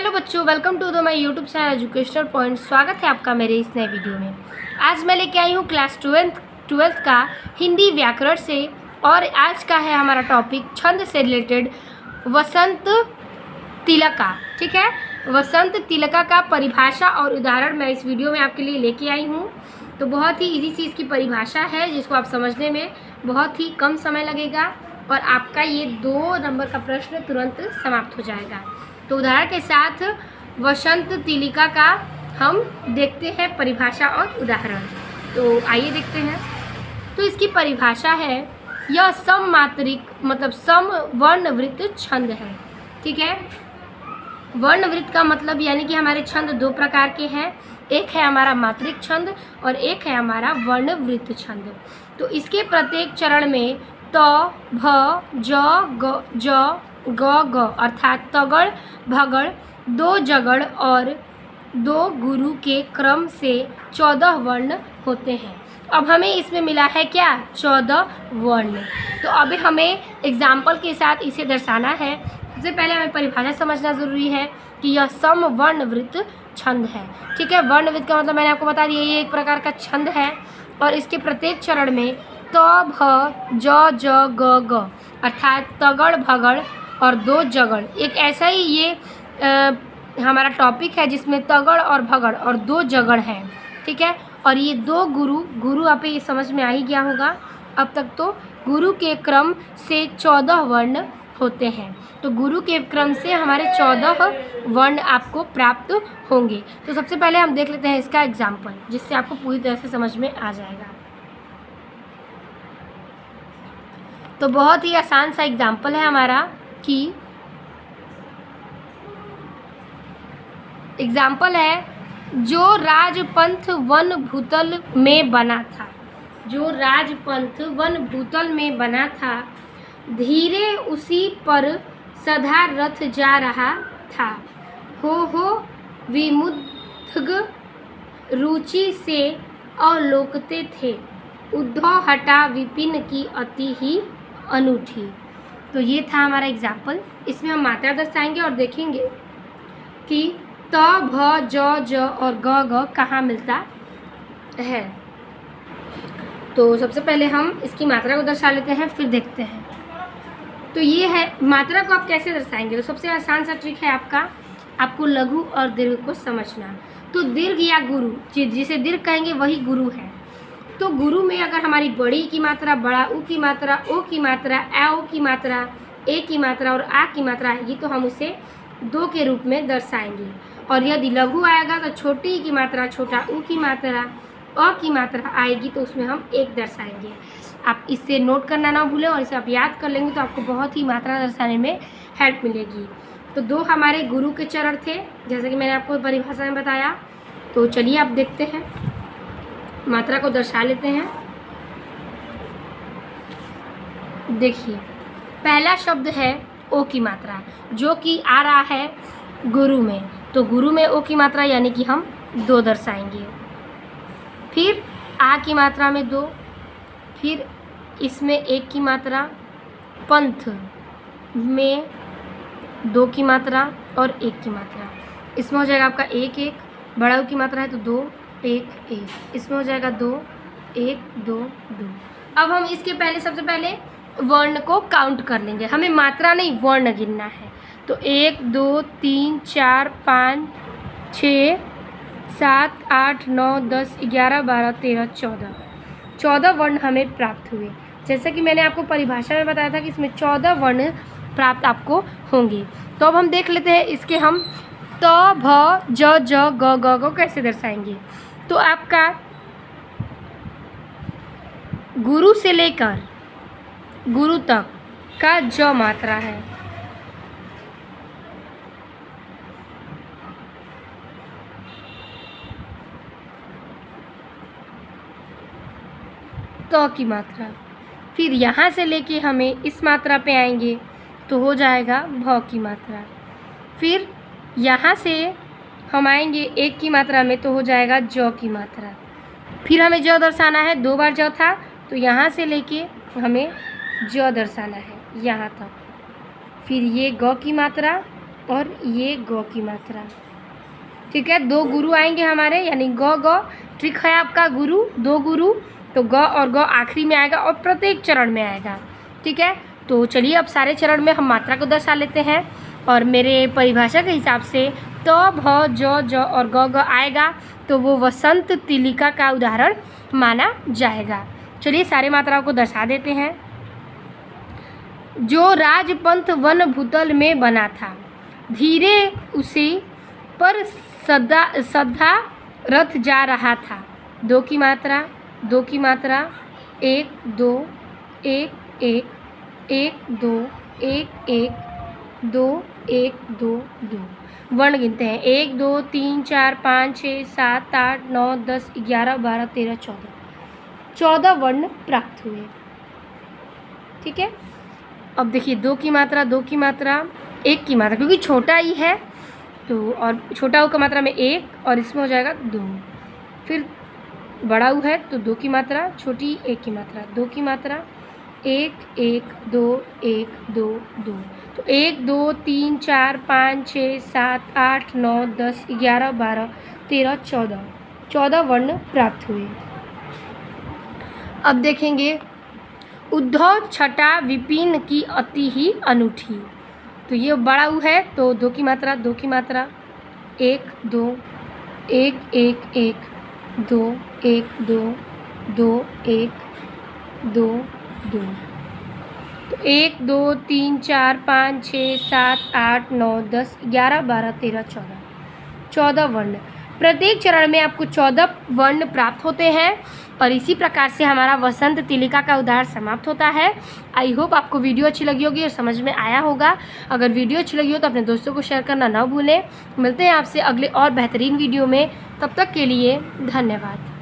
Hello बच्चों, welcome to the my YouTube channel educational point. स्वागत है आपका मेरे इस नए वीडियो में। आज मैं लेके आई हूँ क्लास ट्वेल्थ का हिंदी व्याकरण से, और आज का है हमारा टॉपिक छंद से रिलेटेड वसंत तिलका। ठीक है, वसंत तिलका का परिभाषा और उदाहरण मैं इस वीडियो में आपके लिए लेके आई हूँ। तो बहुत ही इजी सी इसकी परिभाषा है, जिसको आप समझने में बहुत ही कम समय लगेगा और आपका ये 2 नंबर का प्रश्न तुरंत समाप्त हो जाएगा। तो उदाहरण के साथ वसंत तिलिका का हम देखते हैं परिभाषा और उदाहरण। तो आइए देखते हैं। तो इसकी परिभाषा है, यह सममात्रिक मतलब समवर्णवृत्त छंद है। ठीक है, वर्णवृत्त का मतलब यानी कि हमारे छंद 2 प्रकार के हैं। एक है हमारा मात्रिक छंद और एक है हमारा वर्णवृत्त छंद। तो इसके प्रत्येक चरण में त, भ, ज, ग अर्थात तगड़ भगड़ 2 जगड़ और 2 गुरु के क्रम से 14 वर्ण होते हैं। अब हमें इसमें मिला है क्या, 14 वर्ण। तो अभी हमें एग्जाम्पल के साथ इसे दर्शाना है। सबसे पहले हमें परिभाषा समझना ज़रूरी है कि यह समवर्णवृत्त छंद है। ठीक है, वर्णवृत्त का मतलब मैंने आपको बता दिया, ये एक प्रकार का छंद है और इसके प्रत्येक चरण में त, भ, ज, ग अर्थात तगड़ भगड़ और 2 जगड़। एक ऐसा ही ये हमारा टॉपिक है जिसमें तगड़ और भगड़ और 2 जगड़ हैं। ठीक है, और ये 2 गुरु आप ये समझ में आ ही गया होगा अब तक। तो गुरु के क्रम से 14 वर्ण होते हैं। तो गुरु के क्रम से हमारे 14 वर्ण आपको प्राप्त होंगे। तो सबसे पहले हम देख लेते हैं इसका एग्जाम्पल, जिससे आपको पूरी तरह से समझ में आ जाएगा। तो बहुत ही आसान सा एग्जाम्पल है हमारा कि एग्जाम्पल है, जो राजपंथ वन भूतल में बना था। जो राजपंथ वन भूतल में बना था, धीरे उसी पर सदा रथ जा रहा था। हो विमुद्ध रुचि से अवलोकते थे, उद्धव हटा विपिन की अति ही अनूठी। तो ये था हमारा एग्जाम्पल। इसमें हम मात्रा दर्शाएंगे और देखेंगे कि त, भ, ज और ग कहाँ मिलता है। तो सबसे पहले हम इसकी मात्रा को दर्शा लेते हैं, फिर देखते हैं। तो ये है मात्रा को आप कैसे दर्शाएंगे। तो सबसे आसान सा ट्रिक है आपको लघु और दीर्घ को समझना। तो दीर्घ या गुरु, जिसे दीर्घ कहेंगे वही गुरु है। तो गुरु में अगर हमारी बड़ी की मात्रा, बड़ा उ की मात्रा, ओ की मात्रा, ओ की मात्रा, ए की मात्रा और आ की मात्रा आएगी, तो हम उसे 2 के रूप में दर्शाएंगे। और यदि लघु आएगा तो छोटी की मात्रा, छोटा उ की मात्रा, अ की मात्रा आएगी तो उसमें हम 1 दर्शाएंगे। आप इससे नोट करना ना भूलें, और इसे आप याद कर लेंगे तो आपको बहुत ही मात्रा दर्शाने में हेल्प मिलेगी। तो 2 हमारे गुरु के चरण थे, जैसे कि मैंने आपको परिभाषा में बताया। तो चलिए आप देखते हैं, मात्रा को दर्शा लेते हैं। देखिए, पहला शब्द है ओ की मात्रा, जो कि आ रहा है गुरु में। तो गुरु में ओ की मात्रा यानी कि हम 2 दर्शाएंगे। फिर आ की मात्रा में 2, फिर इसमें 1 की मात्रा, पंथ में 2 की मात्रा और 1 की मात्रा। इसमें हो जाएगा आपका 1 1, बड़ा उ की मात्रा है तो 2 1 1, इसमें हो जाएगा 2 1 2 2। अब हम इसके पहले सबसे पहले वर्ण को काउंट कर लेंगे। हमें मात्रा नहीं वर्ण गिनना है। तो 1 2 3 4 5 6 7 8 9 10 11 12 13 14 वर्ण हमें प्राप्त हुए। जैसा कि मैंने आपको परिभाषा में बताया था कि इसमें 14 वर्ण प्राप्त आपको होंगे। तो अब हम देख लेते हैं इसके हम त, भ, ज, ग को कैसे दर्शाएंगे। तो आपका गुरु से लेकर गुरु तक का ज मात्रा है। त की मात्रा। फिर यहाँ से लेके हमें इस मात्रा पे आएंगे तो हो जाएगा भ की मात्रा। फिर यहाँ से हम आएंगे 1 की मात्रा में तो हो जाएगा ज की मात्रा। फिर हमें ज दर्शाना है, 2 बार ज था तो यहाँ से लेके हमें ज दर्शाना है यहाँ तक। फिर ये ग की मात्रा और ये गौ की मात्रा। ठीक है, 2 गुरु आएंगे हमारे, यानी ग ग। ट्रिक है आपका गुरु, 2 गुरु, तो ग और ग आखिरी में आएगा और प्रत्येक चरण में आएगा। ठीक है, तो चलिए अब सारे चरण में हम मात्रा को दर्शा लेते हैं। और मेरे परिभाषा के हिसाब से त भ ज ज और ग ग आएगा तो वो वसंत तिलिका का उदाहरण माना जाएगा। चलिए सारे मात्राओं को दर्शा देते हैं। जो राजपंथ वन भूतल में बना था, धीरे उसे पर सदा रथ जा रहा था। 2 की मात्रा, 2 की मात्रा, 1 2 1 1 1 2 1 1 2 1 2 2। वर्ण गिनते हैं, 1 2 3 4 5 6 7 8 9 10 11 12 13 14। 14 वर्ण प्राप्त हुए। ठीक है, अब देखिए 2 की मात्रा, 2 की मात्रा, 1 की मात्रा, क्योंकि छोटा ही है तो, और छोटा ऊ का मात्रा में 1 और इसमें हो जाएगा 2। फिर बड़ा ऊ है तो 2 की मात्रा, छोटी 1 की मात्रा, 2 की मात्रा, 1 1 2 1 2 2। तो 1 2 3 4 5 6 7 8 9 10 11 12 13 14। 14 वर्ण प्राप्त हुए। अब देखेंगे उद्धव छटा विपिन की अति ही अनूठी। तो ये बड़ा ऊ है तो 2 की मात्रा, 2 की मात्रा, 1 2 1 1 1 2 1 2 2 1 2 2। तो 1 2 3 4 5 6 7 8 9 10 11 12 13 14। 14 वर्ण। प्रत्येक चरण में आपको 14 वर्ण प्राप्त होते हैं और इसी प्रकार से हमारा वसंत तिलिका का उदाहरण समाप्त होता है। आई होप आपको वीडियो अच्छी लगी होगी और समझ में आया होगा। अगर वीडियो अच्छी लगी हो तो अपने दोस्तों को शेयर करना ना भूलें। मिलते हैं आपसे अगले और बेहतरीन वीडियो में, तब तक के लिए धन्यवाद।